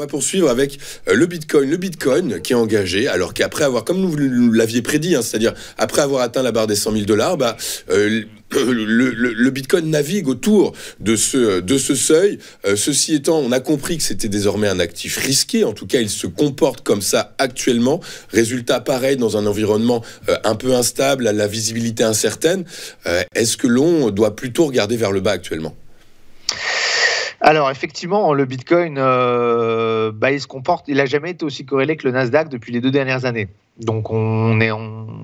va poursuivre avec le Bitcoin. Le Bitcoin qui est engagé, alors qu'après avoir, comme nous l'aviez prédit, hein, c'est-à-dire après avoir atteint la barre des 100 000 $, le Bitcoin navigue autour de ce seuil. Ceci étant, on a compris que c'était désormais un actif risqué. En tout cas, il se comporte comme ça actuellement. Résultat pareil dans un environnement un peu instable, à la visibilité incertaine. Est-ce que l'on doit plutôt regarder vers le bas actuellement ? Alors effectivement, le Bitcoin, il se comporte. Il n'a jamais été aussi corrélé que le Nasdaq depuis les 2 dernières années. Donc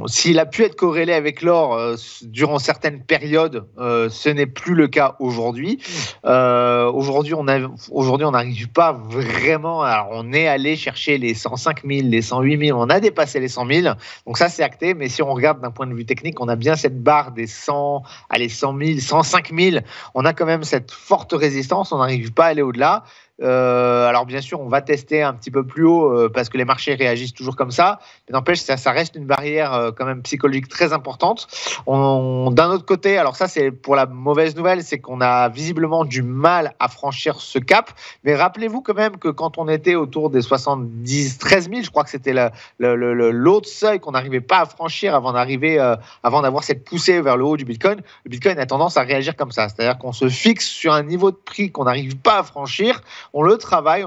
s'il a pu être corrélé avec l'or durant certaines périodes, ce n'est plus le cas aujourd'hui. Aujourd'hui, on n'arrive pas vraiment. Alors on est allé chercher les 105 000, les 108 000. On a dépassé les 100 000. Donc ça c'est acté. Mais si on regarde d'un point de vue technique, on a bien cette barre des 100 000, 105 000. On a quand même cette forte résistance. On n'arrive pas à aller au-delà. Alors bien sûr on va tester un petit peu plus haut parce que les marchés réagissent toujours comme ça, mais n'empêche ça reste une barrière quand même psychologique très importante. D'un autre côté, alors ça c'est pour la mauvaise nouvelle, c'est qu'on a visiblement du mal à franchir ce cap, mais rappelez-vous quand même que quand on était autour des 13 000, je crois que c'était l'autre seuil qu'on n'arrivait pas à franchir avant d'avoir cette poussée vers le haut du Bitcoin. Le Bitcoin a tendance à réagir comme ça, c'est-à-dire qu'on se fixe sur un niveau de prix qu'on n'arrive pas à franchir. On le travaille,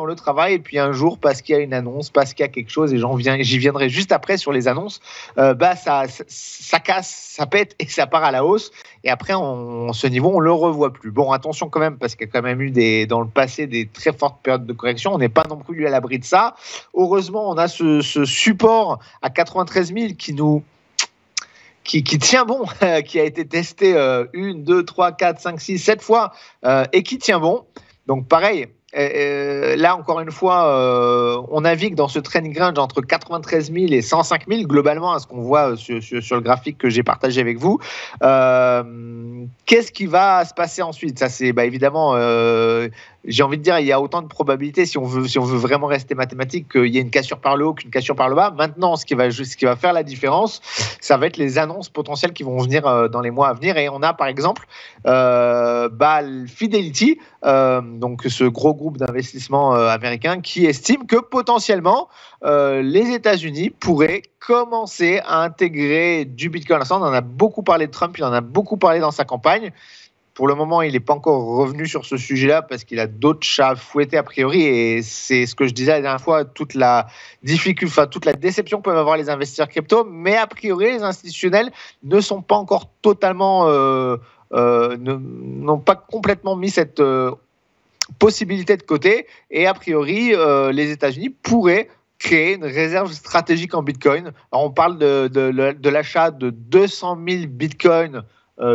et puis un jour, parce qu'il y a une annonce, parce qu'il y a quelque chose, et j'y viendrai juste après sur les annonces, ça casse, ça pète et ça part à la hausse. Et après, ce niveau, on le revoit plus. Bon, attention quand même, parce qu'il y a quand même eu dans le passé des très fortes périodes de correction. On n'est pas non plus à l'abri de ça. Heureusement, on a ce support à 93 000 qui tient bon, qui a été testé 1, 2, 3, 4, 5, 6, 7 fois, et qui tient bon. Donc pareil, là encore une fois, on navigue dans ce trading range entre 93 000 et 105 000 globalement, à ce qu'on voit sur le graphique que j'ai partagé avec vous. Qu'est-ce qui va se passer ensuite ? Ça c'est évidemment, j'ai envie de dire, il y a autant de probabilités si on veut vraiment rester mathématique qu'il y ait une cassure par le haut qu'une cassure par le bas. Maintenant, ce qui va faire la différence, ça va être les annonces potentielles qui vont venir dans les mois à venir. Et on a par exemple Fidelity, donc ce gros groupe d'investissement américain qui estime que potentiellement les États-Unis pourraient commencer à intégrer du Bitcoin. On en a beaucoup parlé de Trump, il en a beaucoup parlé dans sa campagne. Pour le moment, il n'est pas encore revenu sur ce sujet-là parce qu'il a d'autres chats à fouetter a priori. Et c'est ce que je disais la dernière fois, toute la déception que peuvent avoir les investisseurs crypto. Mais a priori, les institutionnels ne sont pas encore totalement, n'ont pas complètement mis cette possibilité de côté. Et a priori, les États-Unis pourraient créer une réserve stratégique en Bitcoin. Alors, on parle de l'achat de 200 000 Bitcoins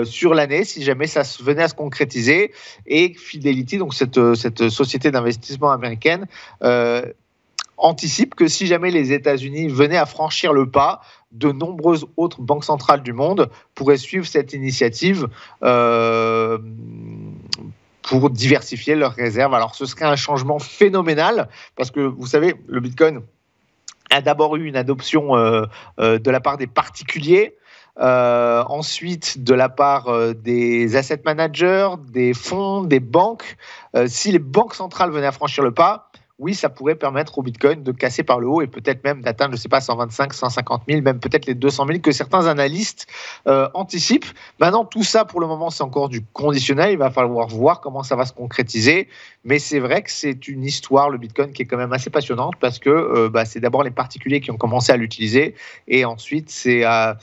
sur l'année, si jamais ça venait à se concrétiser. Et Fidelity, donc cette société d'investissement américaine, anticipe que si jamais les États-Unis venaient à franchir le pas, de nombreuses autres banques centrales du monde pourraient suivre cette initiative pour diversifier leurs réserves. Alors ce serait un changement phénoménal parce que vous savez, le Bitcoin a d'abord eu une adoption de la part des particuliers, ensuite de la part des asset managers, des fonds, des banques. Si les banques centrales venaient à franchir le pas, oui, ça pourrait permettre au Bitcoin de casser par le haut et peut-être même d'atteindre, 125 000, 150 000, même peut-être les 200 000 que certains analystes anticipent. Maintenant, tout ça, pour le moment, c'est encore du conditionnel. Il va falloir voir comment ça va se concrétiser. Mais c'est vrai que c'est une histoire, le Bitcoin, qui est quand même assez passionnante parce que c'est d'abord les particuliers qui ont commencé à l'utiliser et ensuite, ça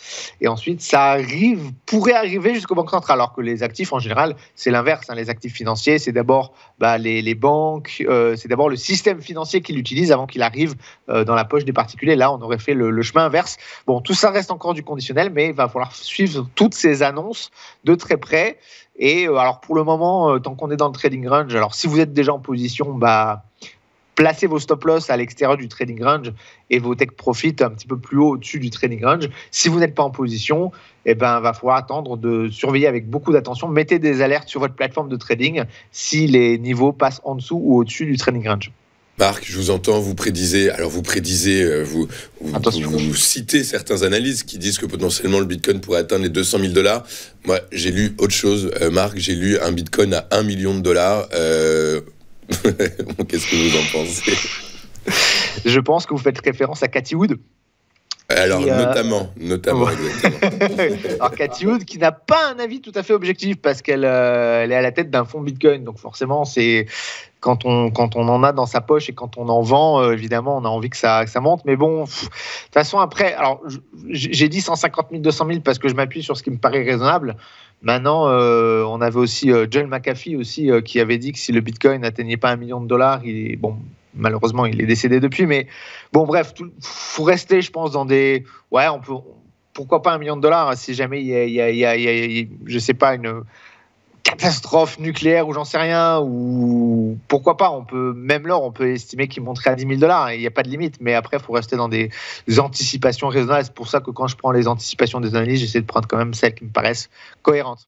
pourrait arriver jusqu'aux banques centrales. Alors que les actifs, en général, c'est l'inverse. Les actifs financiers, c'est d'abord les banques, c'est d'abord le système financier qui l'utilise avant qu'il arrive dans la poche des particuliers. Là, on aurait fait le chemin inverse. Bon, tout ça reste encore du conditionnel, mais il va falloir suivre toutes ces annonces de très près. Et alors, pour le moment, tant qu'on est dans le trading range, alors si vous êtes déjà en position, placez vos stop-loss à l'extérieur du trading range et vos take profit un petit peu plus haut au-dessus du trading range. Si vous n'êtes pas en position, va falloir attendre, de surveiller avec beaucoup d'attention. Mettez des alertes sur votre plateforme de trading si les niveaux passent en dessous ou au-dessus du trading range. Marc, je vous entends, vous citez certains analystes qui disent que potentiellement le Bitcoin pourrait atteindre les 200 000 $. Moi, j'ai lu autre chose, Marc, j'ai lu un Bitcoin à $1 million. Qu'est-ce que vous en pensez ? Je pense que vous faites référence à Cathie Wood. Alors, notamment, exactement. Alors, Cathie Wood, qui n'a pas un avis tout à fait objectif parce qu'elle elle est à la tête d'un fonds Bitcoin. Donc, forcément, c'est quand on en a dans sa poche et quand on en vend, évidemment, on a envie que ça monte. Mais bon, de toute façon, après, alors, j'ai dit 150 000, 200 000 parce que je m'appuie sur ce qui me paraît raisonnable. Maintenant, on avait aussi John McAfee aussi, qui avait dit que si le Bitcoin n'atteignait pas $1 million, malheureusement, il est décédé depuis, mais bon, bref, faut rester, je pense, dans des... Ouais, pourquoi pas $1 million si jamais il y a, je sais pas, une catastrophe nucléaire ou j'en sais rien, ou pourquoi pas, même l'or, on peut estimer qu'il monterait à $10 000, il n'y a pas de limite, mais après, il faut rester dans des anticipations raisonnables. C'est pour ça que quand je prends les anticipations des analystes, j'essaie de prendre quand même celles qui me paraissent cohérentes.